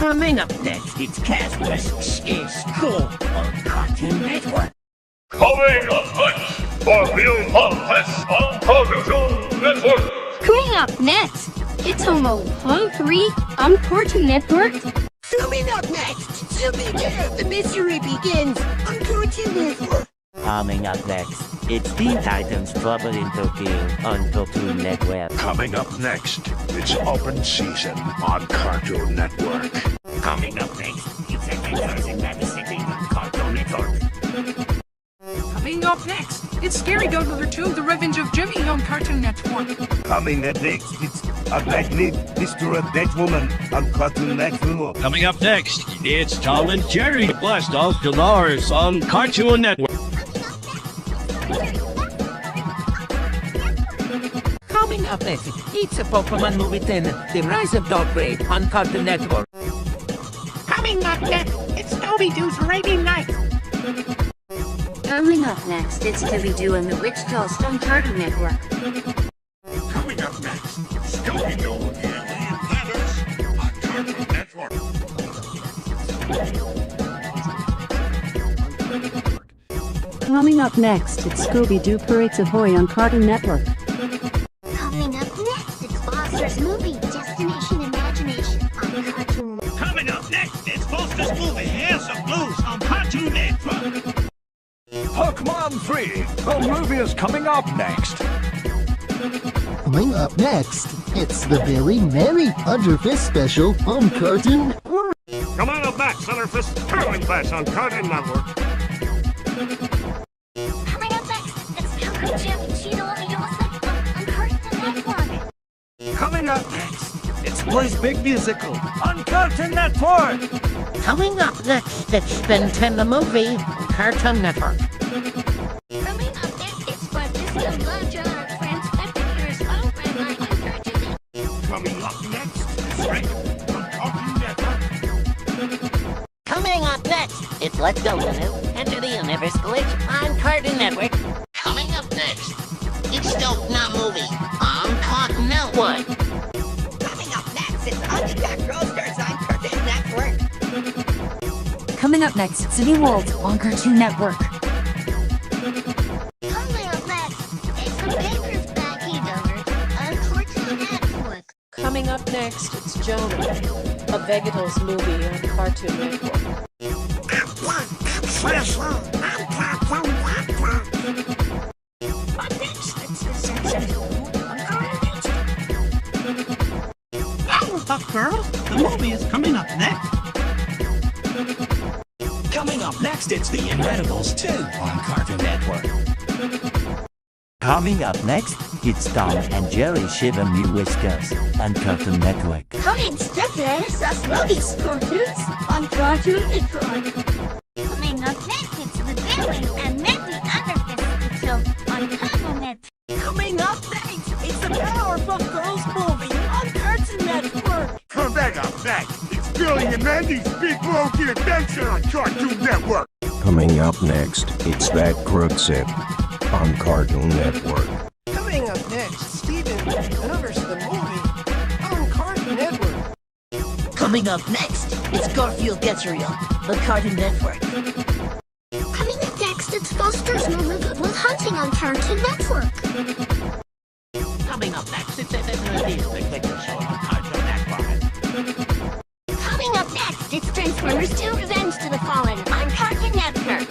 Coming up next, it's Casper's in School on Cartoon Network. Coming up next, our real podcast on Cartoon Network. Coming up next, it's Homo Hung 3 on Cartoon Network. Coming up next, the mystery begins on Cartoon Network. Coming up next, it's Teen Titans Trouble in Tokyo on Cartoon Network. Coming up next, it's Open Season on Cartoon Network. Coming up next, it's Adventures in Rabbit City on Cartoon Network. Coming up next, it's Scary Dog 2, The Revenge of Jimmy on Cartoon Network. Coming up next, it's A Black Lip, Mr. A Dead Woman on Cartoon Network. Coming up next, it's Tom and Jerry Blast Off Dolores on Cartoon Network. Coming up next, it's a Pokemon movie 10, The Rise of Doggrade on Cartoon Network. Coming up next, it's Scooby-Doo's Arabian Nights. Coming up next, it's Scooby-Doo and the Witch Ghost on Cartoon Network. Coming up next, Scooby-Doo and the Alien Platters on Cartoon Network. Coming up next, it's Scooby-Doo Parades Ahoy on Cartoon Network. Coming up next, it's Foster's movie Destination Imagination on Cartoon Network. Coming up next, it's Foster's movie House of Blues on Cartoon Network. Pokemon 3, the movie is coming up next. Coming up next, it's the Very Merry Underfist Special on Cartoon Network. Coming up next, Underfist Curling Clash on Cartoon Network. Coming up next, it's Pilgrim Jim and Cheeto and Yosa on Cartoon Network. Coming up next, it's Boy's Big Musical on Cartoon Network. Coming up next, it's Ben 10 the movie on Cartoon Network. Coming up next, it's Francisco Love John and Friends Adventures on Cartoon Network. Coming up next, it's Rick on Cartoon Network. Coming up next, it's Let's Go Lulu, Enter the Universe Glitch on Cartoon Network. Coming up next, it's Dope Not Movie on Cartoon Network. Coming up next, it's Underduck Roasters on Cartoon Network. Coming up next, it's City World on Cartoon Network. Coming up next, it's the Baker's Backing on Cartoon Network. Coming up next, it's Jonah, a Vegetals movie on Cartoon Network. Up next, it's The Simpsons on Cartoon Network. Powerpuff Girls, the movie is coming up next. Coming up next, it's The Incredibles 2 on Cartoon Network. Coming up next, it's Tom and Jerry Shiver Me Whiskers on Cartoon Network. Coming Step us Movies Cartoons on Cartoon Network. Coming up next, it's the Billy and Mindy Underfist Show on Cartoon Network. Coming up next, it's the Powerpuff Girls movie on Cartoon Network. Coming up next, it's Billy and Mandy's Big Broken Adventure on Cartoon Network. Coming up next, it's That Crooksip on Cartoon Network. Coming up next, Steven Universe the movie on Cartoon Network. Coming up next, it's Garfield Gets Real on Cartoon Network. Coming up next, it's Foster's movie Good Will Hunting on Cartoon Network. Coming up next, it's FFND's Big Picture Show on Cartoon Network. Coming up next, it's Transformers 2 Revenge to the Fallen on Cartoon Network.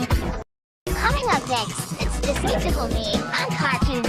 Coming up next, it's Despicable Me on Cartoon